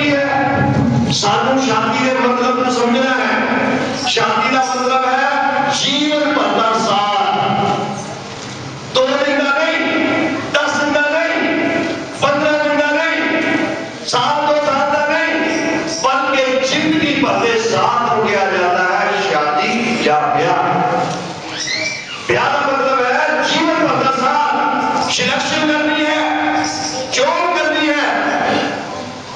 की है? सानू शादी के मतलब को समझना है। शादी का मतलब है जीवन भर का साथ। 2 दिन का नहीं, 10 दिन का नहीं, 15 दिन का नहीं, साल 2 साल का नहीं, बल्कि जिंदगी भर के साथ हो गया जाता है शादी या ब्याह। ब्याह का मतलब है जीवन भर का साथ। सिलेक्शन करनी है, जॉब करनी है,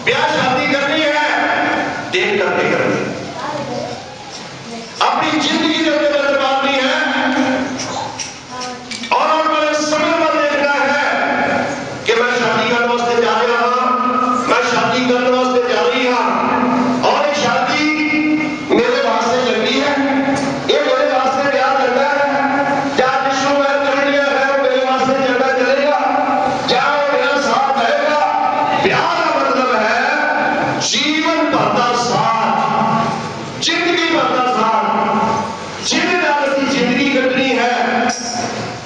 ब्याह शादी करनी है, देख करके करनी है। अपनी जिंदगी जो बर्बाद नहीं है और बड़े समय पर देखना है कि मैं शादी करने वास्ते जा रहा हूं, मैं शादी करने वास्ते जा रही हूं और ये शादी मेरे वास्ते लगी है, ये मेरे वास्ते ब्याह लगा है, क्या विश्व में चल गया है वो मेरे वास्ते जगह चलेगा, क्या वो मेरा साथ रहेगा। ब्याह का मतलब है जीवन भर का साथ, जिंदगी भर का साथ। जिन्हें जिंदगी कटनी है,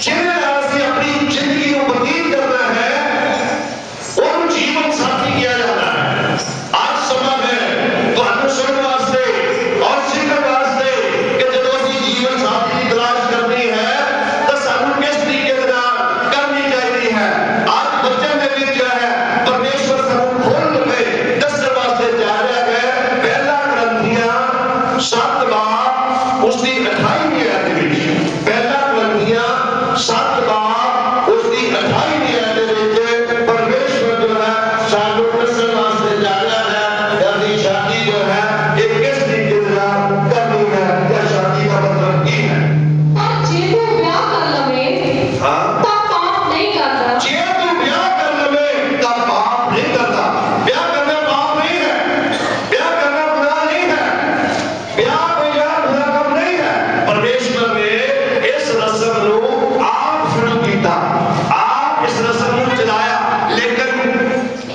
जिन्हें अपनी जिंदगी को व्यतीत करना है, उन जीवन साथी किया जाता है। आज समय है तो अनुसरण वास्ते और सीखने वास्ते कि जब असं जीवन साथी की तलाश करनी है तो सानू किस तरीके करनी चाहिए है। आज बच्चों के लिए जो है परमेश्वर सानू खोल के दसण वास्ते जा रहा है। पहला ग्रंथियां 7 बाब उसकी 28वीं आयत में, पहला ग्रंथियां 7 बाब उसकी 28वीं आयत में परमेश्वर जो है सानू दसण वास्ते जा रहा है अपनी शादी जो है एक किस तरीके से करनी है या शादी का मतलब की है। जे तू ब्याह कर लवे तब पाप नहीं करता। जे तू ब्याह कर लवे तब पाप नहीं करता। ब्याह करना पाप नहीं है, ब्याह करना गुनाह नहीं है, ब्याह कोई बुरा काम नहीं है। परमेश्वर ने इस रस्म को आप शुरू किया, आप इस रस्म को चलाया, लेकिन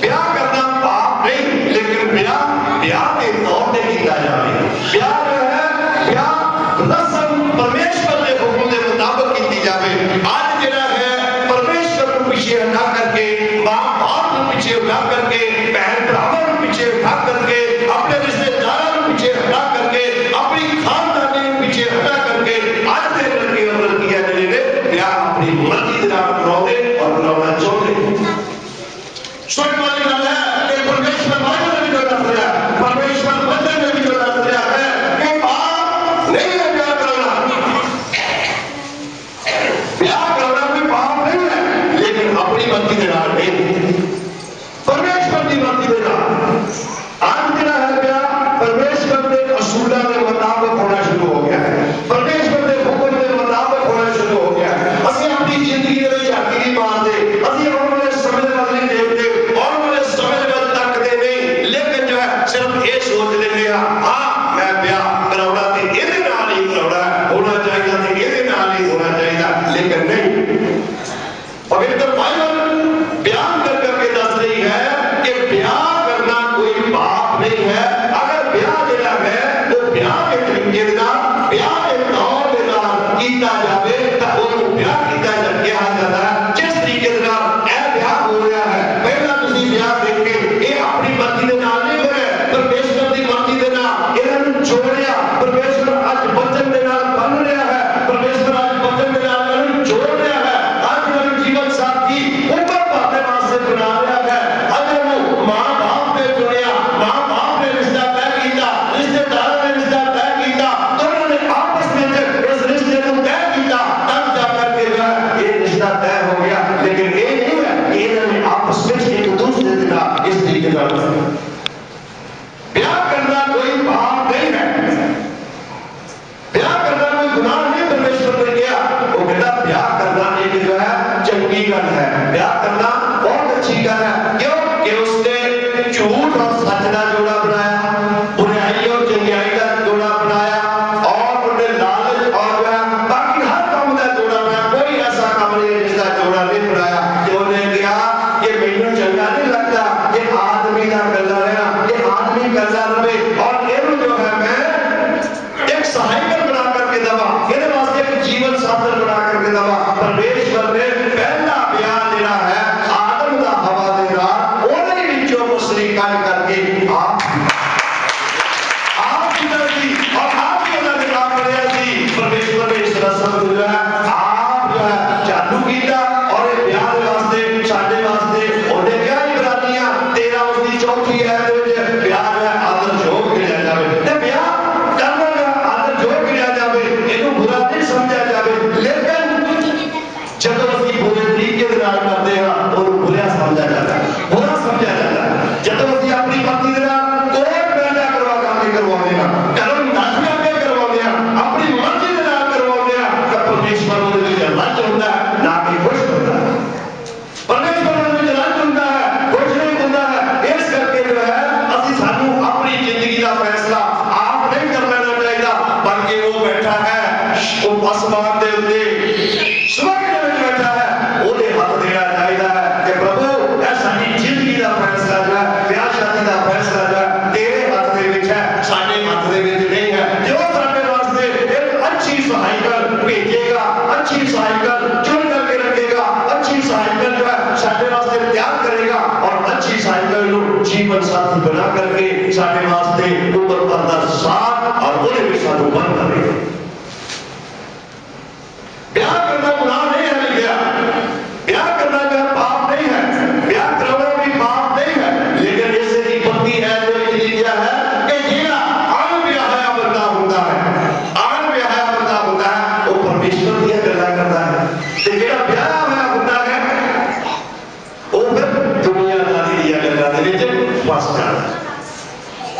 ब्याह करना पाप नहीं, लेकिन ब्याह के तौर पर किया जाए। ब्याह जो है ब्याह रस्म परमेश्वर के हुक्म के मुताबिक की जाए। आज जरा है परमेश्वर को पीछे हटा करके, मां बाप को पीछे हटा करके, बहन भरावां को पीछे हटा करके, अपने रिश्तेदारों को पीछे हटा करके, अपनी खानदानी को पीछे हटा करके आज के लड़के और लड़कियां जिन्हें ब्याह अपनी मर्जी के नाम कराओगे और कराना चाहते। स्वर्ग वाली गल है कि परमेश्वर बाइबल में जो दस रहा है, परमेश्वर वचन में भी जो दस रहा है कि पाप नहीं है ब्याह करना। ब्याह करना कोई पाप नहीं है, लेकिन अपनी मर्जी के नाम नहीं, परमेश्वर की मर्जी के नाम। आज जरा है ब्याह परमेश्वर के असूलों के मुताबिक होना शुरू हो गया है, परमेश्वर के हुक्म के मुताबिक होना शुरू हो गया है। असं अपनी जिंदगी में झांकी नहीं मारते, असं आने वाले समय वाल नहीं देखते, आने वाले समय वाल तकते नहीं, लेकिन जो है सिर्फ ये सोच लेते हैं हाँ मैं ब्याह कराउना तो ये नाल ही कराउना होना चाहिए, तो ये नाल ही होना चाहिए, लेकिन नहीं। पवित्र बाइबल बयान कर करके दस रही है कि ब्याह करना कोई पाप नहीं है। अगर ब्याह देना है तो ब्याह के तरीके का, ब्याह के तौर के नाम किया जाए तो वो ब्याह किया जाता है जिस तरीके से ब्याह हो रहा है। पहला तुम ब्याह देखे ये अपनी मर्जी के नाम नहीं होया, परमेश्वर की मर्जी के नाम इन्होंने जोड़िया। परमेश्वर आज वचन के नाम बन रहा है, परमेश्वर आज वचन के नाम इन्होंने जोड़ रहा है। आज इन्होंने जीवन साथी ऊपर पाते वास्ते बना रहा है। अगर वो मां बाप ने चुनिया, मां बाप ने रिश्ता तय किया, रिश्तेदारों ने रिश्ता तय किया, तो उन्होंने आपस में इस रिश्ते को तय किया, तब जाकर के ये रिश्ता तय हो गया। लेकिन ये नहीं है कि इन्होंने आपस में एक दूसरे का इस तरीके का ब्याह करना कोई पाप नहीं है, ब्याह करना कोई गुनाह नहीं। परमेश्वर ने किया वो कहता ब्याह करना एक जो है चंगी गल है, ब्याह करना बहुत अच्छी गल है। क्यों कि उसने झूठ और सच का जोड़ा बनाया, बुराई और चंगाई का जोड़ा बनाया, और उन्हें लालच और जो है बाकी हर काम का जोड़ा बनाया। कोई ऐसा काम नहीं जिसका जोड़ा नहीं बनाया कि उन्हें कहा कि मैनू चंगा नहीं लगता कि आदमी का गला रहना, कि आदमी गला रहे और ये जो है मैं एक सहायक बना करके दवा, ये वास्ते एक जीवन साथी बना करके दवा। परमेश्वर ने पहला ब्याह देना है आदम का हवा देना, उन्हें विचों को स्वीकार करके करके आप की तरफ और आपके अंदर काम बढ़िया सी परमेश्वर ने इस रस्म को जो है आप जो है चालू किया और ये ब्याह के वास्ते साडे वास्ते उन्हें क्या इब्रानियां 13 उसकी चौथी है ब्याह जो है आदर जोग गिरिया जावे ते ब्याह करना जो आदर जोग गिरिया जावे इनको बुरा नहीं समझा जावे लेकिन जब ਅਸੀਂ बुरे तरीके ਦੇ ਨਾਲ ਕਰਦੇ ਹਾਂ ਉਹਨੂੰ ਬੁਰਾ ਸਮਝਿਆ ਜਾਂਦਾ ਹੈ बुरा ਸਮਝਿਆ ਜਾਂਦਾ ਹੈ ਜਦੋਂ ਅਸੀਂ ਆਪਣੀ ਪਤਨੀ ਦੇ ਨਾਲ ਕੋਈ ਪੈਦਾ ਕਰਵਾ ਕੇ ਕਰਵਾਉਂਦੇ ਹਾਂ ਘਰੋਂ ਨੱਚ ਕੇ ਕਰਵਾਉਂਦੇ ਹਾਂ ਆਪਣੀ ਮਰਜ਼ੀ ਦੇ ਨਾਲ ਕਰਵਾਉਂਦੇ ਹਾਂ ਤਾਂ ਪਰਮੇਸ਼ਵਰ ਉਹਦੇ ਵਿੱਚ ਰੱਜ ਹੁੰਦਾ ਹੈ ਨਾ ਕਿ ਖੁਸ਼ ਹੁੰਦਾ ਹੈ ਪਰਮੇਸ਼ਵਰ ਉਹਦੇ ਵਿੱਚ ਰੱਜ ਹੁੰਦਾ ਹੈ ਖੁਸ਼ ਨਹੀਂ ਹੁੰਦਾ ਹੈ ਇਸ ਕਰਕੇ ਜੋ ਹੈ ਅਸੀਂ ਸਾਨੂੰ ਆਪਣੀ ਜ਼ਿੰਦਗੀ ਦਾ ਫੈਸਲਾ ਆਪ ਨਹੀਂ ਕਰ ਲੈਣਾ ਚਾਹੀਦਾ ਬਲਕਿ ਉਹ ਬੈਠਾ ਹੈ ਉਹ ਅਸਮਾਨ ਦੇ ਉੱਤੇ स्वर्ग में बैठा है उन्हें हक देना चाहिए कि प्रभु ऐसा ही जिंदगी का फैसला जो है ब्याह शादी का फैसला जो है तेरे हाथ में विच है साडे हाथ में विच नहीं है जो साडे वास्ते एक अच्छी सहायकर भेजेगा अच्छी सहायकर चुन करके रखेगा अच्छी सहायकर जो है साडे वास्ते तैयार करेगा और अच्छी सहायकर को जीवन साथी बना करके साडे वास्ते उम्र भर का साथ और उन्हें भी साथों बन करेगा ब्याह करना गुनाह नहीं है लिखा ब्याह करना जो पाप नहीं है ब्याह करना भी पाप नहीं है लेकिन जैसे की पत्नी है जो लिखा है कि जेड़ा आन ब्याह बंदा होता है आन ब्याह बंदा होता है वो परमेश्वर की गल्ला करता है ते जेड़ा ब्याह होया होता है वो फिर दुनियादारी दी गल्ला दे विच फस जाता है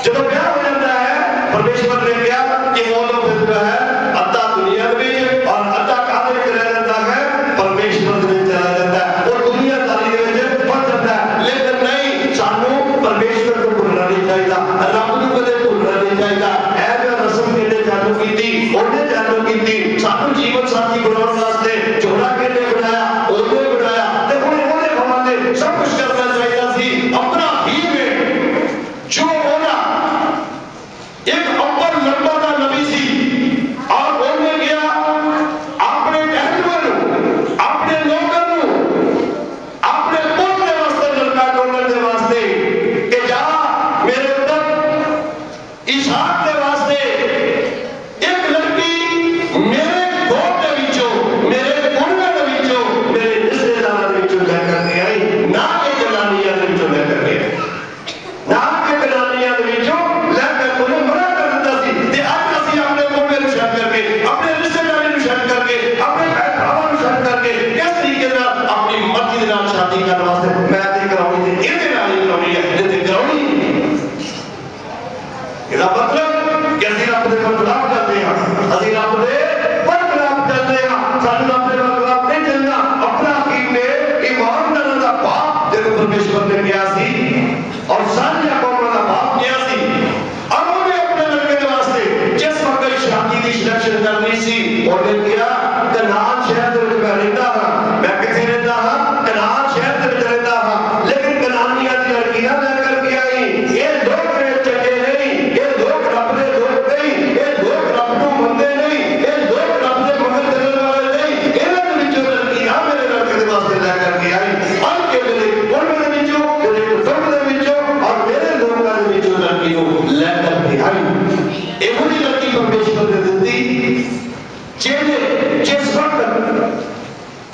जब ब्याह हो जाता है परमेश्वर ने कहा कि वो लोग फिर जो है अद्धा दुनिया में और अद्धा जीवन साथी बनाने वास्ते जोड़ा के लिए बनाया ओदे बनाया ते हुणे ओदे हवाले सब कुछ करना चाहिए सी अपना ही में जो होना एक अव्वल लंबा का नबी सी और बोलने गया अपने टहलुओं अपने लोगों अपने पुत्र वास्ते लड़का ढूंढने के वास्ते कि जा मेरे उधर इसहाक के वास्ते एक लड़की मेरे और सारी कौमां दा बाप गया सी और उन्हें अपने लड़के के वास्ते जिस वक्त शादी की सिलेक्शन करनी सी उन्हें किया कनान शहर दे विच मैं रहंदा हां मैं किथे रहंदा हां कनान शहर दे विच रहंदा हां लेकिन कनानियां दी लड़कियां लेकर के आई ये लोग चंगे नहीं ये लोग रब दे लोग नहीं ये लोग रब नूं मनदे नहीं ये लोग रब दे मगर चलण वाले नहीं इन्हां दे विचों लड़कियां मेरे लड़के दे वास्ते लेकर के आई और के मेरे उन्हां दे विचों लेकर के आई एवरी लड़की परमेश्वर ने दी जेने जिस वक्त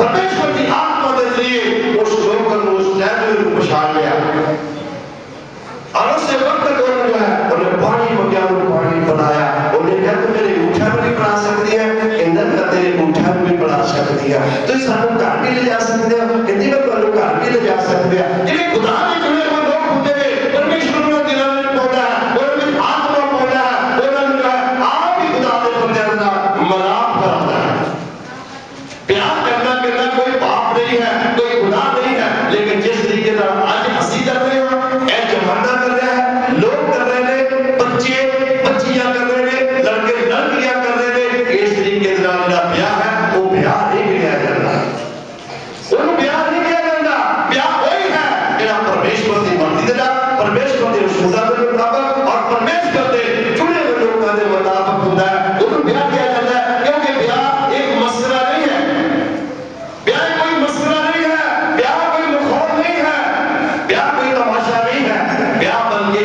परमेश्वर की आत्मा दे लिए उस लोगों को उस टैबलेट को पछाड़ लिया और उससे वक्त जो है उन्हें पानी मंगया उन्हें पानी बनाया उन्हें कहा तो मेरे उठा भी पढ़ा सकती है इंदर का तेरे उठा भी पढ़ा सकती है तो सानू घर भी ले जा सकते हो कहती मैं तुहानू घर भी ले जा सकते हैं जिन्हें खुदा ने चुने हुए लोग होते हैं परमेश्वर ने दिलों में पौधा है उनमें आत्मा पौधा है उन्होंने जो है आप ही खुदा के बंदे का मलाप कराता है प्यार करना कोई पाप नहीं है कोई गुनाह नहीं है लेकिन जिस तरीके से आज हंसी कर रहे हो ऐ जमाना कर रहा है लोग कर रहे हैं बच्चे बच्चियां कर रहे हैं लड़के लड़कियां कर रहे हैं इस तरीके से ब्याह है वो ब्याह नहीं किया जाता उन ब्याह नहीं किया जाता ब्याह वही है जिहड़ा परमेश्वर की मर्जी दे परमेश्वर के उसूलों के मुताबिक और परमेश्वर के चुने हुए लोगों के मुताबिक होता है उन्हें ब्याह किया जाता है क्योंकि ब्याह एक मसला नहीं है ब्याह कोई मसला नहीं है ब्याह कोई मखौल नहीं है ब्याह कोई तमाशा नहीं है ब्याह बल्कि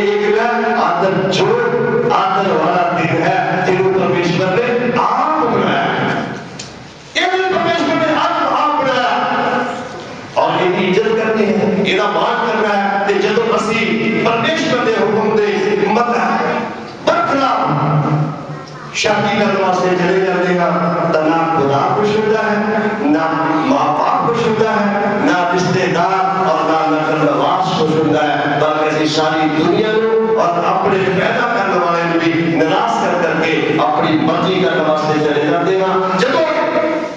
शादी करने वास्ते चले जाते हैं तो ना खुदा खुश होता है, ना माँ बाप खुश होता है, ना रिश्तेदार और ना नकल नवाज खुश होता है, बल्कि सारी दुनिया को और अपने पैदा करने वाले को भी निराश कर करके अपनी मर्जी करने वास्ते चले जाते हैं। जब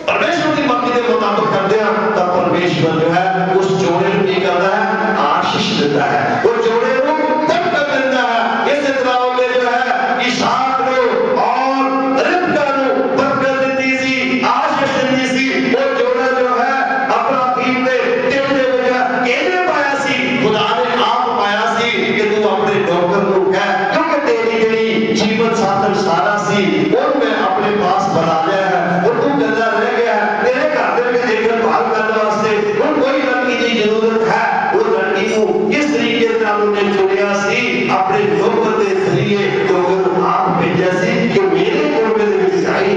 परमेश्वर की मर्जी के मुताबिक करते हैं तब परमेश्वर जो है उस जोड़े को नहीं करता है, आशीष देता है, वो जोड़े को तब कर देता है। इस तरह में जो है इसहाक को और रिबका को बरकत देती सी, आशीष देती सी। वो जोड़ा जो है अपना कीमते तेरे वजह केने पाया सी, खुदा ने आप पाया सी कि तू अपने नौकर को कह, क्योंकि तेरी जेड़ी जीवन साथन सारा सी और मैं अपने पास बना लिया है, और तू गंदा रह गया है, तेरे घर में देखभाल करने वास्ते और कोई लड़की की जरूरत है। वो लड़की को किस तरीके से उन्होंने चुनिया सी अपने नौकर के जरिए, नौकर आप भेजा सी कि मेरे नौकर में जाई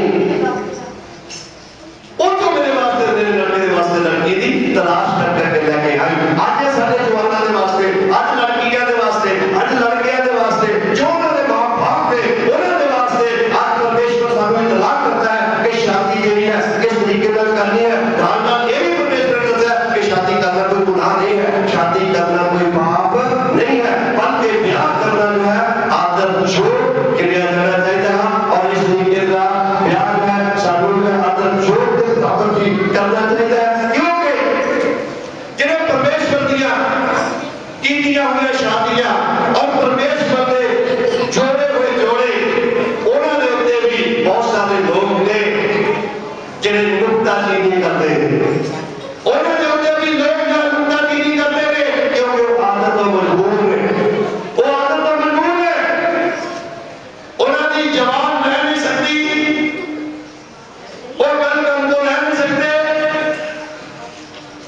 और तो मेरे वास्ते लड़की दी तलाश कर करके लेके आई। आज सारे जवानों के वास्ते, आज लड़कियां के वास्ते, आज लड़कियां के वास्ते, जो उन्होंने मां बाप थे उन्होंने वास्ते आज परमेश्वर सामने तलाक करता है कि शादी जो है किस तरीके से करनी है। ध्यान ये भी परमेश्वर कहता है कि शादी करना कोई गुनाह नहीं है, शादी करना कोई पाप नहीं है, बल्कि ब्याह करना जो है आदर छोड़ किया जाना चाहिए। और इस तरीके का ब्याह जो है सालों में आदर छोड़ के करना चाहिए, क्योंकि जिन्हें परमेश्वर दिया हुई शादियां और परमेश्वर ने जोड़े हुए जोड़े उन्होंने उत्ते भी बहुत सारे लोग ने जिन्हें नुक्ताचीनी करते हैं, उन्होंने उत्ते भी लोग जो नुक्ताचीनी करते हैं क्योंकि वो आदत और मजबूर है, वो आदत और मजबूर है, उन्होंने जवाब रह नहीं सकती, वो गल को रह नहीं सकते,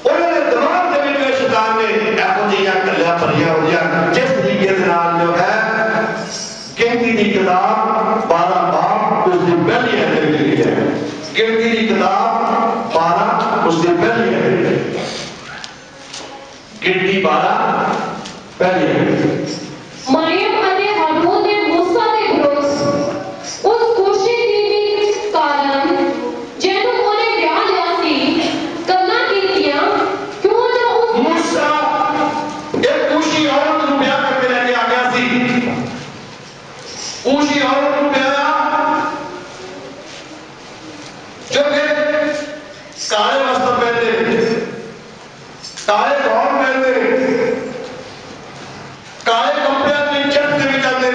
उन्होंने दिमाग के भी शैतान ने ऐसा जिया कलिया भरिया हो गया। जिस तरीके से जो है गिनती की किताब 12 बाब उसकी पहली आयत लिखी है, गिनती की किताब 12 उसकी पहली आयत, गिनती 12 पहली आयत। मरियम અને હાरून ने मूसा के विरोध उस खुशी की कारण જેનું કોને ब्याह लिया सी करना कीतियां क्यों जो उस मूसा एक खुशी औरत को ब्याह करके लेके आ गया सी, खुशी औरत को ब्याह जो कि काले वस्त्र पहनते, काले गौर पहनते, काले कपड़े अपनी चट के बिताते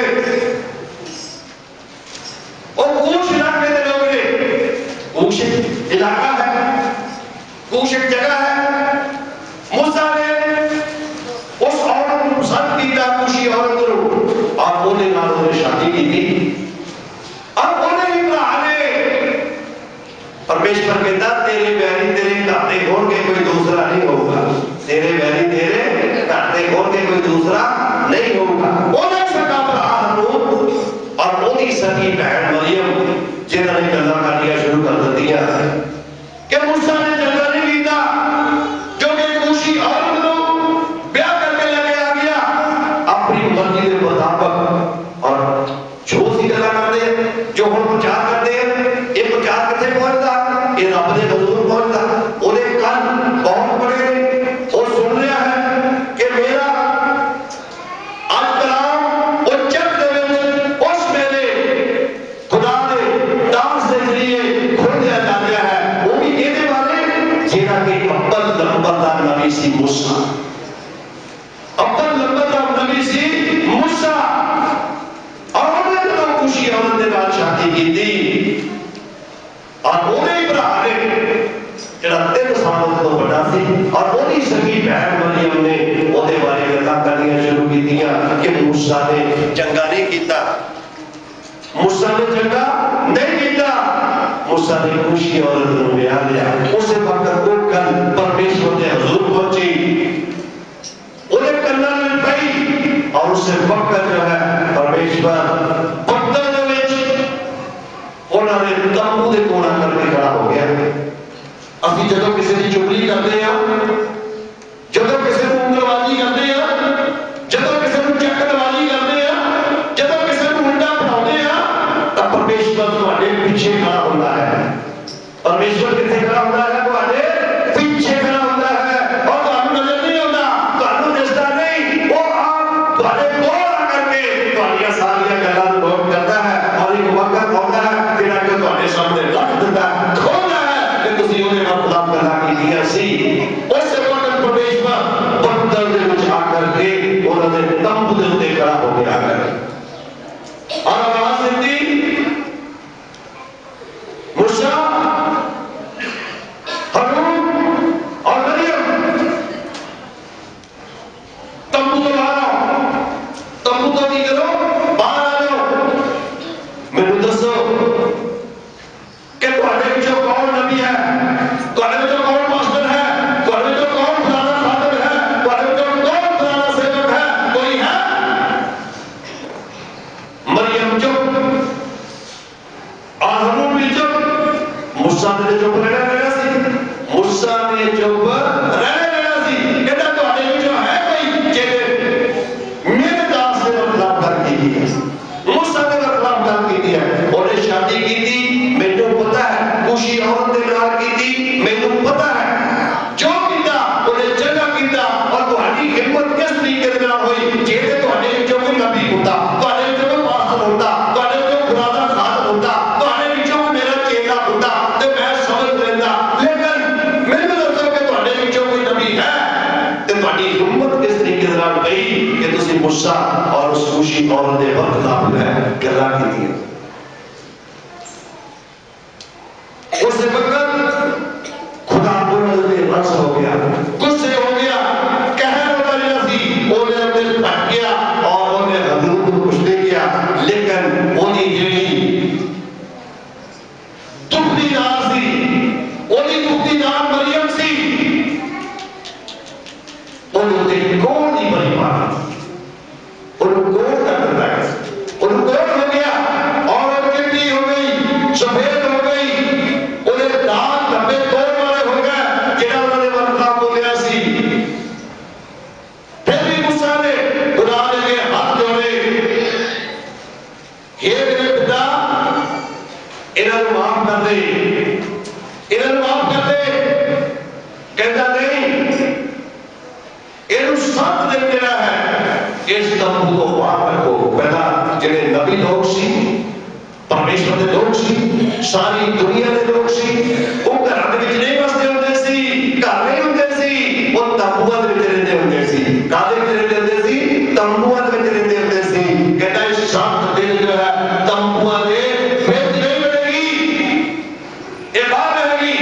और कूश इलाके के लोग ने, कूश इलाका है, कूश एक जगह है। मूसा ने उस औरत को पसंद किया, कूशी औरत को, और बोले ना उन्होंने शादी की थी। अब बोले इब्राहिम परमेश्वर कहता तेरे बैरी तेरे घाटे खोल के कोई दूसरा नहीं होगा, तेरे बैरी तेरे घाटे खोल के कोई दूसरा नहीं होगा। उन्हें सका हारून और उन्हीं सकी बहन मरियम जिन्होंने गल्ला करनिया शुरू कर दी कि मूसा ने जंगल नहीं कीता जो कि खुशी औरत को ब्याह करके लेके आ गया अपनी मर्जी के मुताबिक। और जो सी गल्ला करते जो हम प्रचार करते हैं, ये प्रचार कितने पहुंचता, ये रब दे हजूर पहुंचता, उन्हें कल बहुत बड़े और सुन रहा है कि मेरा आज कलाम उच्चक दे उस मेले खुदा ने डांस के जरिए खोल दिया जा रहा है, वो भी कहने वाले जेड़ा कि अब्बल नंबरदार नबी सी मूसा, अब्बल नंबरदार नबी सी मूसा। और उन्होंने तो खुशी औरत के नाल शादी की थी और उन्हें इब्राहिम जेड़ा 3 साल तो बड़ा सी और उन्हीं सगी बहन मरियम ने ओदे बारे गल्लां करनियां शुरू कीतियां कि मूसा ने चंगा नहीं कीता, मूसा ने चंगा नहीं कीता, मूसा ने खुशी औरत को ब्याह लिया। उस वक्त वो कल परमेश्वर के हुजूर पहुंची, उन्हें कन्ना मिल पाई और उस वक्त जो है परमेश्वर बदल दे विच उन्होंने तंबू दे कोना करके खड़ा हो गया। अभी जब किसी की चुगली करते हैं, जब किसी को उंगलबाजी करते हैं, जब किसी को चक्करबाजी करते हैं, जब किसी को उल्टा पढ़ाते हैं, तब परमेश्वर परमेश्वर कितने खड़ा होता है? तुम्हारे पीछे खड़ा होता है और तुम्हें नजर नहीं होता, तुम्हें दिसता नहीं। वो आप तुम्हारे कोल आकर के तुम्हारी सारियां गल्लां नोट करता है और एक वक्त आता है फिर आके तुम्हारे सामने रख देता है, खोलता है कि तुसी ਉਹਦੇ ਨਾਲ ਖਿਲਾਫ ਗੱਲਾਂ ਕੀਤੀਆਂ ਸੀ। ਉਸ ਵਕਤ परमेश्वर ਬੱਦਲ ਦੇ ਵਿੱਚ ਆ ਕਰਕੇ ਉਹਨਾਂ ਦੇ ਤੰਬੂ ਦੇ ਉੱਤੇ ਖੜਾ ਹੋ ਗਿਆ ਹੈ और आवाज देती, मूसा, हारून और मरियम तंबू तो बाहर आओ, तंबू तो नहीं करो, बाहर आ जाओ। मैंने दसो कि तुम्हारे जो कौन नबी है, तुम्हारे जो कौन मास्टर है, तुम्हारे जो कौन फलाना खादिम है, तुम्हारे जो कौन फलाना सेवक है, कोई है? मरियम चुप, हारून भी चुप, मूसा ने चुप रहना सी, मूसा ने चुप रहना सी। कहता तुम्हारे विचों है कोई जेड़े मेरे दास ने खिलाफ गल कीती है? मूसा ने खिलाफ गल कीती है, उन्हें शादी कीती, मैनू पता है, खुशी औरत दे नाल कीती, मैनू पता है, जो कीता उन्हें चंगा कीता। और तुम्हारी हिम्मत किस तरीके दे नाल होई? जेड़े तुम्हारे विचों कोई नबी होता, तुम्हारे विचों कोई पास्टर होता, तुम्हारे विचों खुदा दा खादम होता, तुम्हारे विचों कोई मेरा चेला होता ते मैं समझ लेंदा। लेकिन मैनू दसो कि तुम्हारे विचों कोई नबी है ते तुम्हारी हिम्मत किस तरीके दे नाल पई कि तुसी मूसा और उस खुशी औरत दे खिलाफ गल्लां कीतियां? उस वक्त खुदा बोलने में रस हो गया, गुस्से हो गया, कहर होता गया सी, ओने अपने भटक गया और ओने हजूर को कुछ नहीं किया। लेकिन ओनी जेड़ी दुखदीदार सी, ओनी दुखदीदार मरियम सी, ओने ते कौन नहीं बनी पाई, ओने कौन कर देता है, ओने कौन हो गया और वो चिट्टी हो गई, सफेद हो गई, उन्हें दाग धब्बे तोड़ वाले हो गए जेड़ा उन्होंने वर्ताव बोलिया सी। फिर भी मूसा ने खुदा के हाथ जोड़े, हे मेरे पिता इन्हां नूं माफ कर दे, इन्हां नूं माफ कर दे। कहता नहीं, इन्हूं 7 दिन देना है, इस तंबू को बाहर रखो। पहला जेड़े नबी लोग सी, परमेश्वर के लोग सी, सारी दुनिया के लोग सी, वो घर के नहीं बसते होंगे सी, घर नहीं होंगे सी, वो तंबूआं दे विच रहंदे होंगे सी। कादे विच रहंदे होंगे सी? तंबूआं दे विच रहंदे होंगे सी। कहता है 7 दिन जो है तंबूआं दे विच नहीं रहेगी, ये बाहर रहेगी।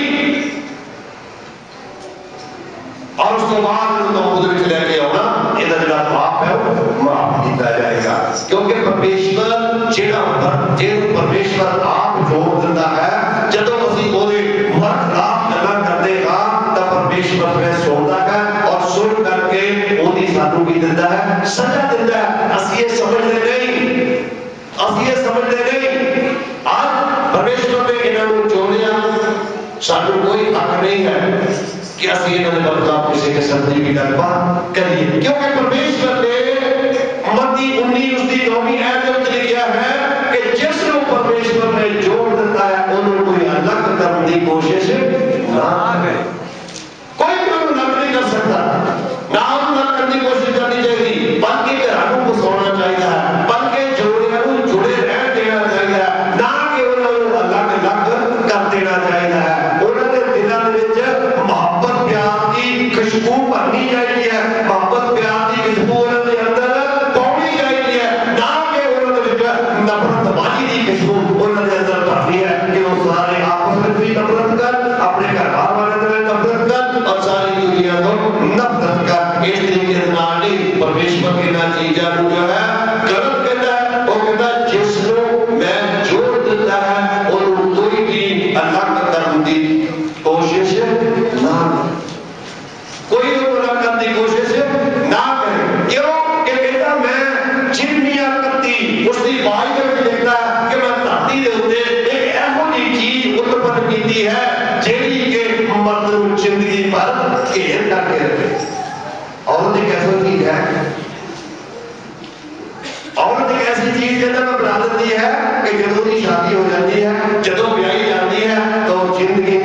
और उसके बाद तंबू दे विच लेके आउणा, इहदा जिहड़ा पाप है वो माफ किया जाएगा। क्योंकि परमेश्वर जेड़ा परमेश्वर आप जोड़ दिंदा है, जदों असीं ओदे खिलाफ गल्लां करदे हां तां परमेश्वर फिर सुणदा है और सुन करके ओदी सानू की दिंदा है, सजा दिंदा है। असीं ये समझदे नहीं, असीं ये समझदे नहीं। आज परमेश्वर ने इन्हां नूं जोड़िया, सानू कोई हक नहीं है कि असीं इन्हां दे बरखलाफ किसी किस्म दी भी गलबात करिए, क्योंकि परमेश्वर ने मत्ती 19 उसकी 9वीं आयत में लिखा है कि जिसको परमेश्वर ने जोड़ दिता है उन्होंने कोई अलग करने की कोशिश ना करे। कोई भी उन्हें अलग नहीं कर सकता, ना उन्हें अलग करने की कोशिश करनी चाहिए, बल्कि घरों को सोना चाहिए, बल्कि जोड़ियां को जुड़े रह देना चाहिए, ना कि उन्हें अलग अलग कर देना चाहिए। उन्होंने दिलों में मोहब्बत प्यार की खुशबू भरनी चाहिए, मोहब्बत प्यार की खुशबू उन्होंने अंदर नफरतबाजी की खुशबू उन्होंने अंदर भरनी है कि वो सारे आपस में भी नफरत कर, अपने घर वाले से नफरत कर और सारी दुनिया को नफरत कर। इस तरीके से नाली परमेश्वर की ना चीज़ों को जो है गलत कहता है, वो कहता है जिसको मैं जोड़ देता है और कोई भी अलग करने की कोशिश ना, कोई अलग करने की कोशिश ना करे। क्यों? कि कहता मैं चिमनियां करती उसकी बाई में लिखता है कि मैं धरती के उत्ते एक ऐसी चीज उत्पन्न की है जेड़ी के मर्द को जिंदगी भर घेर करके रखे। औरत एक ऐसी चीज है, औरत एक ऐसी चीज कहता मैं बना देती है कि जदों की शादी हो जाती है, जदों ब्याही जाती है तो जिंदगी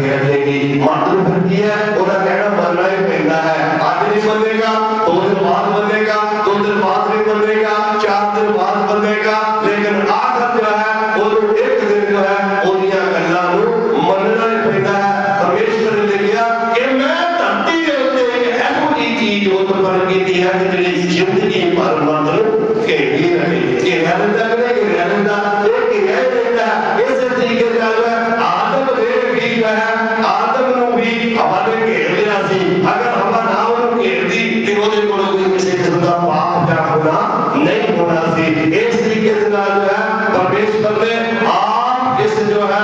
करके रखेगी। मातृभक्ति है ਉਹਦਾ ਕਹਿਣਾ ਮੰਨਣਾ ਹੀ ਪੈਂਦਾ ਹੈ। ਅੱਜ नहीं बनेगा, 2 दिन बाद बनेगा, 2 दिन बाद नहीं बनेगा, 4 दिन बाद बनेगा, लेकिन आखिर जो है वो एक दिन जो है ਉਹਦੀਆਂ ਗੱਲਾਂ ਨੂੰ ਮੰਨਣਾ ਹੀ ਪੈਂਦਾ है। परमेश्वर ने लिखा कि मैं धरती के उत्ते एक ऐसी चीज उत्पन्न की है कि तेरी जिंदगी भर मतलब घेरी रहे कि रहता नहीं कि रहता एक रह देता इस तरीके का जो है आदम ने भी जो है आदम ਨੂੰ भी हमारे घेर लिया सी। अगर हवा ना ਉਹਨੂੰ घेरਦੀ ਤੇ ਉਹਦੇ ਕੋਲ ਕੋਈ ਕਿਸੇ ਕਿਸਮ ਦਾ ਪਾਪ ਜਾਂ ਗੁਨਾਹ नहीं होना सी। इस तरीके से जो है परमेश्वर ने आप इस जो है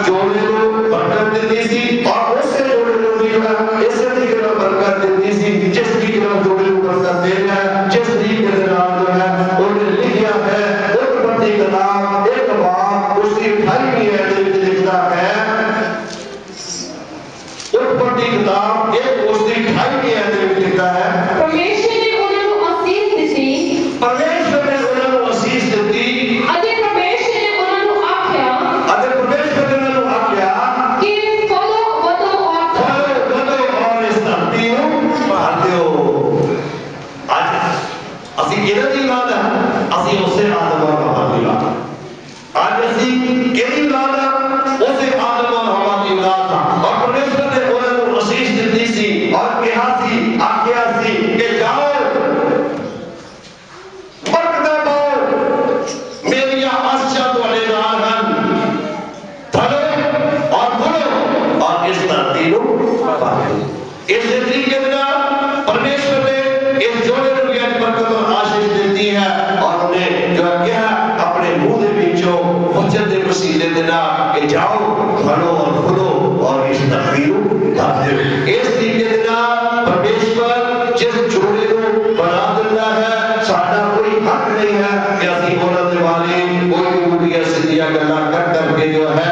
जोड़े को बरकत दी सी और उससे जोड़े को भी जो है इस तरीके से बरकत दी सी जिस तरीके से जोड़े को बरकत देना है जिस तरीके से जो है उन्होंने लिखा है उत्पत्ति किताब एक बार उसकी 28वीं आयत में लिखता है उत्पत्ति किताब एक उसकी 28वीं आयत में लिखता है परमेश्वर ने ਉਹਨਾਂ ਨੂੰ ਅਸੀਸ ਦਿੱਤੀ परमेश्वर ने ਉਹਨਾਂ ਨੂੰ ਅਸੀਸ ਦਿੱਤੀ ਅਤੇ परमेश्वर ने ਉਹਨਾਂ ਨੂੰ ਆਖਿਆ ਅਤੇ परमेश्वर ने ਉਹਨਾਂ ਨੂੰ ਆਖਿਆ ਕਿ ਫਲੋ ਵਧੋ और इस धरती ਨੂੰ ਭਰ ਦਿਓ। ਅੱਜ ਅਸੀਂ ਕਿਹਨਾਂ ਦੀ ਔਲਾਦ ਹਾਂ? ਅਸੀਂ ਉਸੇ ਆਦਮ ਔਰ ਹਵਾ ਦੀ ਔਲਾਦ ਹਾਂ। ਅੱਜ ਅਸੀਂ ਕਿਹਦੀ ਔਲਾਦ ਹਾਂ? ਉਸੇ ਆਦਮ ਔਰ ਹਵਾ ਦੀ ਔਲਾਦ ਹਾਂ। और परमेश्वर ने ਉਹਨਾਂ ਨੂੰ ਅਸੀਸ ਦਿੱਤੀ ਸੀ और ਕਿਹਾ ਸੀ ਆਖਿਆ ਸੀ ਕਿ ਜਾਓ ਬਰਕਤਾਂ ਪਾਓ ਮੇਰੀਆਂ ਆਸ਼ਾ ਤੁਹਾਡੇ ਨਾਲ ਹਨ ਫਲੋ और फूलो और इस धरती ਨੂੰ ਭਰ ਦਿਓ। इस तरीके से परमेश्वर ने इस जोड़े को भी बरकत और आशीष देती है और उन्हें जो क्या अपने मुंह के बीचों वचन के वसीले देना कि जाओ फलो और फूलो और इस धरती को भर दो। इस तरीके से परमेश्वर जिस जोड़े को बना देता है साडा कोई हक नहीं है कि असि उन्होंने वाले कोई उल्टियां सीधियां गल्लां कर करके जो है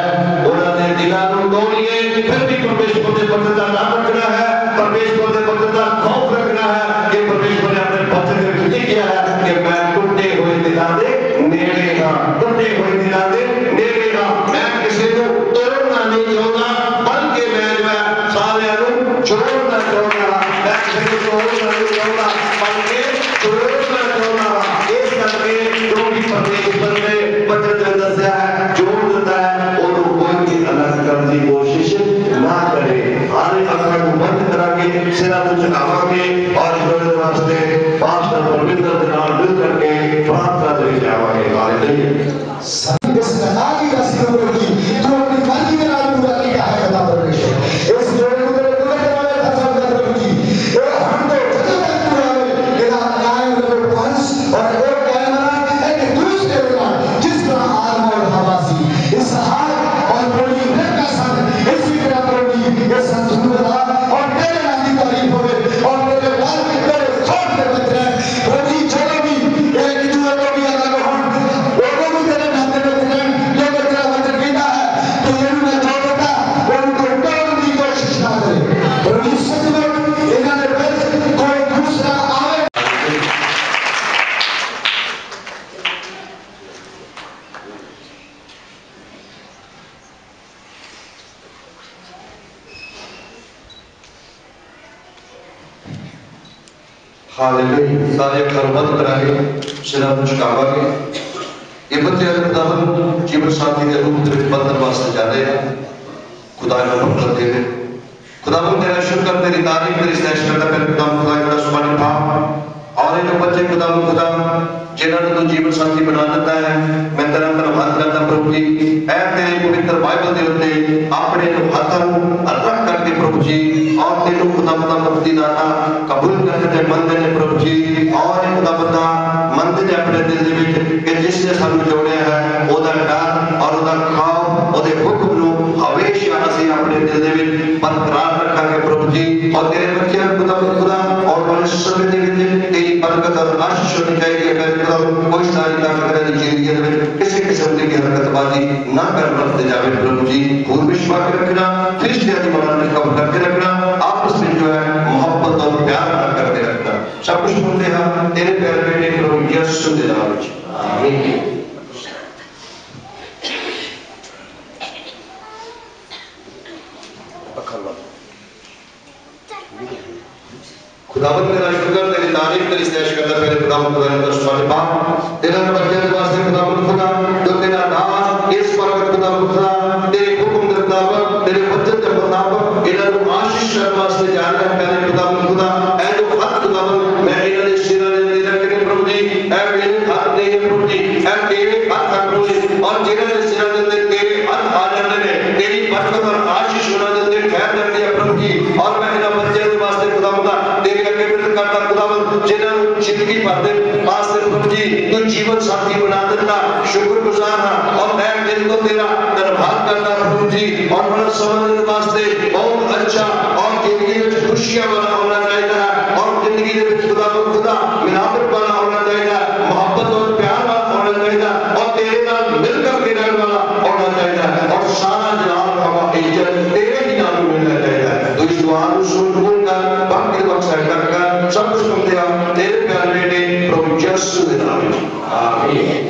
उन्होंने दिलों को तोड़िए फिर भी परमेश्वर के वचन का नाम रखना है परमेश्वर के वचन का खौफ रखना है कि परमेश्वर ने अपने वचन में लिखा है कि मैं टूटे हुए दिलों के नेड़े हां टूटे हुए दिलों के नेड़े हां। मैं किसी को तोड़ना नहीं चाहता बल्कि मैं जो है सारे को जोड़ना चाहता मैं किसी को तोड़ना नहीं चाहता बल्कि जोड़ना चाहता। इस करके जो भी परमेश्वर ने वचन में दस्या है जोड़ देता है और कोई भी अलग करने की कोशिश ना करे। हर अखर को बंद करा के सिरा को झुकावांगे और जोड़ने वास्ते पास्टर परमिंदर के नाल मिल करके प्रार्थना करके जावांगे। हालेलुया। सभी सनातनी रस्मों की जो अपनी मर्जी के नाल पूरा किया है खुदा परमेश्वर इस जोड़े को तेरे पूरे वाले खत्म कर देगी ये हम तो खत्म कर पूरा लेकिन कायम रहो वंश और एक कायम एक दूसरे का जिस तरह आदम और हवा सी इसहाक और बड़ी का संग इसी तरह बड़ी ये संतुलता और तेरे नाम की तारीफ होवे और मेरे बाल तेरे खौफ में बच रहे बड़ी जोड़े भी एक दूसरे को भी अलग हो लोगों को तेरे नाम में बच रहे जो तेरा वचन कहता है तो ये मैं जोड़ता उनको तोड़ने की कोशिश ना करे बड़ी सच में इन्होंने बस कोई दूसरा आवे हालेलुया। सारे खरबत कराए सिरा को झुकावांगे। ये बच्चे खुदावन जीवन साथी के रूप में बंधन वास्ते जा रहे हैं खुदा का बरकत दे खुदावन तेरा शुक्र तेरी तारीफ तेरी सैष्टा करता है खुदावन खुदा का सुभान भाव और ये जो बच्चे खुदावन खुदा जिन्होंने तो जीवन साथी बना देता है मैं तेरा धन्यवाद करता प्रभु जी ऐ तेरे पवित्र बाइबल के उत्ते अपने हाथों रख करके प्रभु जी और तेरे खुदा मुक्ति दाता कबूल करके मंदिर ने प्रभु जी और खुदा मंदिर अपने दिल दे विच कि जिसने सानू जोड़े है ओदा डर और ओदा खौफ ओदे हुक्म नु हमेशा असि अपने दिल दे विच बरकरार रखांगे प्रभु जी और तेरे बच्चे खुदा और बड़े समय दे विच तेरी बरकत और आशीष होनी चाहिए मैं कोई सारी ताकत की जिंदगी में किसी किस्म की हरकतबाजी ना कर रखते जावे प्रभु जी और विश्वास रखना फिरिश्तियां की मदद में कबूल करके रखना आपस में जो है मोहब्बत और प्यार करके रखना सब कुछ बोलते हैं तेरे प्यारे बेटे प्रभु यीशु के नाम में आमीन। स्टैश करता पहले खुदावंद खुदा ने दर्शन पाप तेरा बच्चे के वास्ते खुदावंद खुदा जो तेरा नाम इस पर खुदावंद खुदा तेरे हुक्म के मुताबिक तेरे वचन के मुताबिक इन्हें आशीष करने वास्ते जा रहे हैं पहले खुदावंद खुदा ऐ जो हक खुदावंद मैं इन्हें सिरा ने रखने प्रभु जी ऐ मेरे हाथ दे प्रभु जी ऐ तेरे हाथ प्रभु जी और जिन्हें सिरा ने तेरे हाथ आ जाने ने तेरी बरकत और आशीष होना दे खैर कर दिया प्रभु जी और मैं इन्हें बच्चे के वास्ते खुदावंद तेरे अगे विनती करता खुदावंद जिन्हें जिंदगी भर दे वास्ते प्रभु जी तू जीवन साथी बना देता शुक्रगुजार हां और मैं दिन को तेरा धन्यवाद करता प्रभु जी और मन समझने वास्ते बहुत अच्छा और जिंदगी में खुशियां वाला होना चाहिए और जिंदगी में खुदावंद खुदा मिलावट वाला होना चाहिए मोहब्बत और प्यार वाला होना चाहिए और तेरे नाल मिलकर के रहने वाला होना चाहिए और सारा जलाल हवा इज्जत तेरे ही नाम में मिलना चाहिए तो इस दुआ को सुनूंगा बाकी वक्त सहकर कर सब कुछ तुम दे तेरे प्यारे बेटे प्रभु यीशु के नाम में आमीन।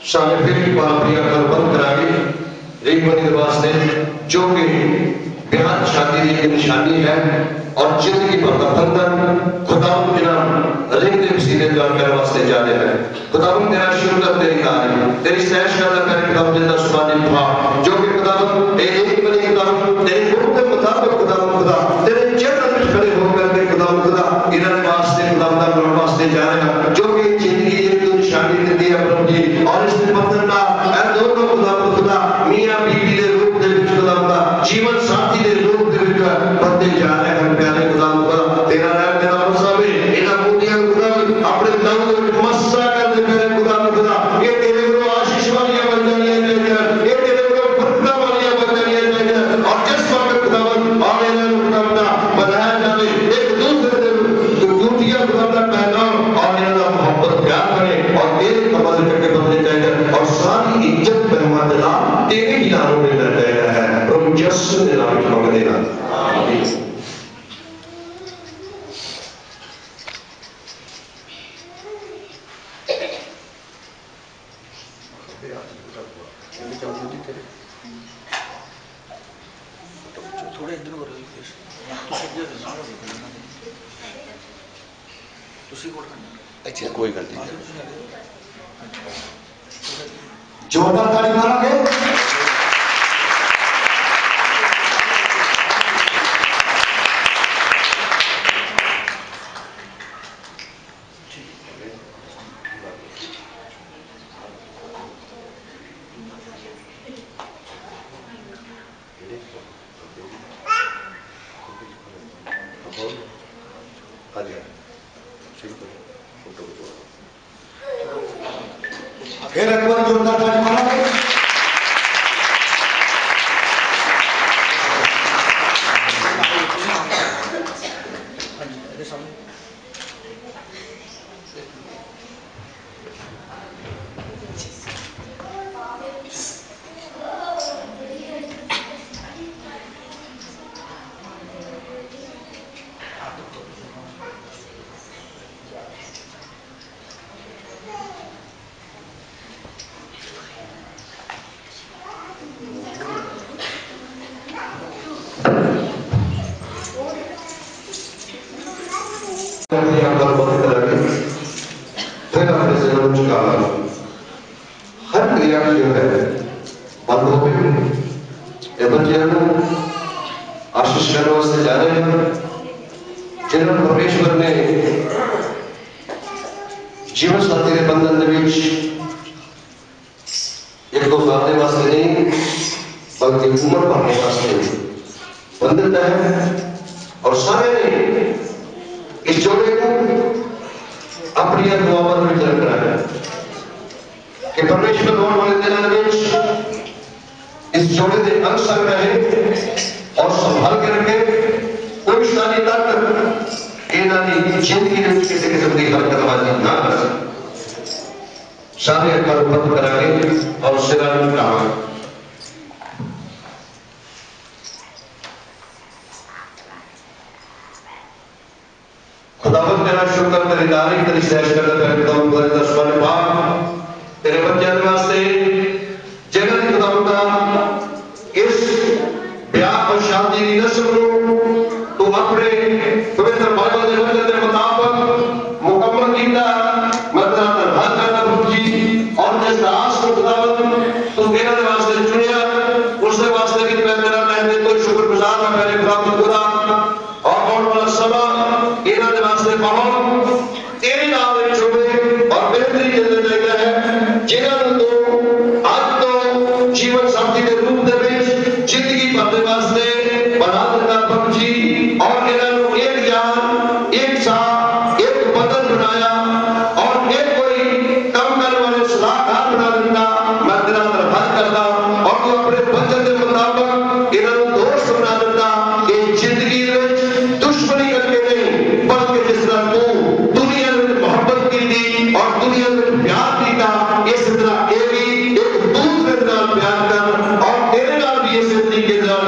सारे फिर बापिया बंद करागे एक बनी वास्ते जो कि ब्याह शादी की निशानी है और जिंदगी भर का बंधन खुदावंद बिना रिंग दे सीधे करने वास्ते जा रहे हैं खुदावंद तेरा शुक्र तेरी तारीफ तेरी सैश करना करे खुदावंद जिंदा सुभानी भाव जो कि खुदावंद एक बनी खुदावंद तेरे हुक्म के मुताबिक खुदावंद खुदा तेरे चरण में खड़े होकर के खुदावंद खुदा इन्हें वास्ते खुदावंद के वास्ते जा रहे हैं जो कि जिंदगी की निशानी देती है प्रभु जी और इस बंधन ना ऐ दोनों खुदावंद खुदा मियां बीवी के रूप दे विच खुदावंद जीवन साथी के रूप दे विच बनते जा रहे हैं प्यारे खुदावंद खुदा तेरा नाम तेरा मसब है इन्हां मुंडियां खुदावंद अपने दम विच मस्सा कर दे प्यारे खुदावंद खुदा ये तेरे को आशीष वाली बन जानी है ये तेरे को बरकत वाली बन जानी है और जिस वक्त खुदावंद आने वाले खुदावंद बनाया जावे एक दूसरे के ड्यूटियां खुदावंद पहना और इन्हां मोहब्बत प्यार करे और तेरे कमाल करके बदले जाएगा और सारी इज्जत बरमादला तेरे ही नाम में मिल जाएगा है प्रभु यीशु के नाम में मांग देना आमीन। थोड़े इधर हो रहे अच्छा कोई गल नहीं जोरदार ताली मारोगे फिर एक बार जोरदार ताली मारोगे फिर अपने जन्म चुका हर क्रिया जो है बंद हो गई ये बच्चे आशीष करने वास्ते जा रहे हैं जिन्होंने परमेश्वर ने जीवन साथी के बंधन के बीच एक दो साल वास्ते नहीं बल्कि उम्र भरने वास्ते बंधन है और सारे ने इस जोड़े को अपनी दुआओं में रखना है कि परमेश्वर होने वाले दिनों में इस जोड़े के अंग संग रहे और संभाल के रखे कोई सारी तक इन्होंने जिंदगी में किसी किस्म की हरकतबाजी ना कर सारे अखबार बंद कराएंगे और सिरा कहा तेरी तारीफ तेरी सैर करदा पिया खुदावंद तेरे दरबार में पाक तेरे बच्चों के वास्ते जिन्हां दी खुदावंद इस ब्याह और शादी की रस्म तू अपने पवित्र बाइबल के वचन के मुताबिक मुकम्मल कीता मतलब हर करना जी और जिस दास को खुदावंद तू इन्हां दे वास्ते चुनिया उस दे वास्ते भी मैं तेरा मैं तो शुक्रगुजार हां मेरे खुदावंद खुदा और आने वाला समा इन्हां दे वास्ते बहुत तेरे नाम विच होवे और बेहतरी जल्दी जाएगा है जिन्हां नूं तू आज तो जीवन साथी के रूप दे विच जिंदगी भर दे वास्ते बना देता प्रभु जी और इन्हां नूं एक जान एक साथ एक बदन बनाया और एक कोई कम करने वाले सलाहकार बना देता मैं तेरा धन्यवाद करता और तू अपने वचन के मुताबिक इन्हां नूं दोस्त बना देता कि जिंदगी विच दुश्मनी करके नहीं बल्कि जिस तरह तू दुनिया में मोहब्बत की थी और दुनिया में प्यार किया इस तरह ये भी एक दूसरे नाल प्यार कर और तेरे नाल भी इस तरीके नाल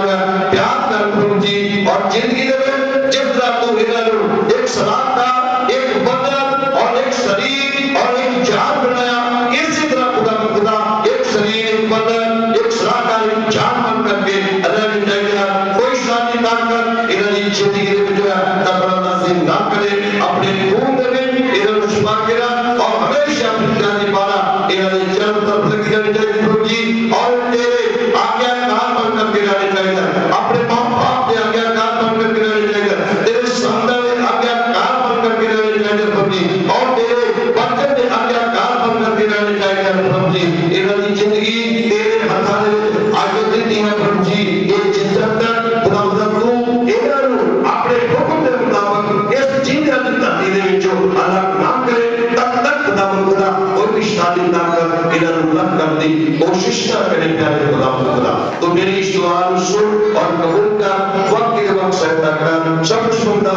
प्यार कर प्रभु जी और जिंदगी में जिस तरह तू इन्हां नूं एक सलाहकार एक बदन और एक शरीर और एक जान बनाया इसी तरह खुदा एक शरीर एक बदन एक सलाहकार एक जान बन करके रहना चाहिए कोई शादी ना कर इन्हां दी जिंदगी में जो है तबरा नाज़िल ना करे अपने खून दे में इन्हां नूं छुपा के रख और हमेशा अपनी जानी पाना इन्हां दी जन्म तरफ लगी रहनी चाहिए प्रभु जी और तेरे आज्ञाकार बन करके रहने चाहिए अपने मां बाप के आज्ञाकार बन करके रहने चाहिए तेरे संतान के आज्ञाकार बन करके रहने चाहिए प्रभु जी और तेरे बच्चों के आज्ञाकार बन करके रहने चाहिए प्रभु जी इन्हां दी जिंदगी तेरे हाथों में आगे दी है प्रभु जी ये जिंदगी तक खुदावंद तू इन्हां नूं अपने हुक्म के मुताबिक इस जिंदगी की धरती दे विचों अलग ना करे तब तक खुदावंद खुदा कोई भी शादी ना कर इन्हां नूं अलग कर दी कोशिश ना करे प्यारे खुदावंद खुदा तो मेरी इस दुआ को सुन और कबूल कर वक्त के वक्त सहायता कर सब कुछ सुनता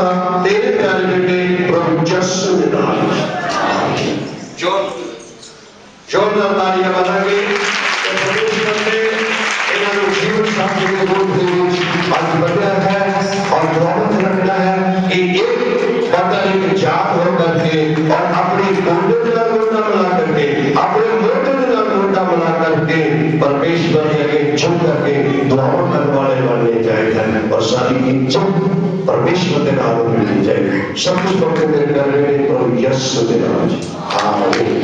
तेरे प्यारे बेटे प्रभु यीशु के नाम में जो जोरदार तालियां बजाएंगे परमेश्वर ने इन्हां नूं जीवन साथी के रूप में आज बनाया है और खुदावंद रखना है कि एक बदन एक जात हो करके और अपनी गोंडे के नाल गोंडा मिला करके अपने मोटे के नाल मोटा मिला करके परमेश्वर के आगे झुक करके दुआओं करने वाले बनने चाहिए और सारी इज्जत परमेश्वर के नाम में मिलनी चाहिए सब कुछ करके तेरे घर में प्रभु यीशु के नाम में आमीन।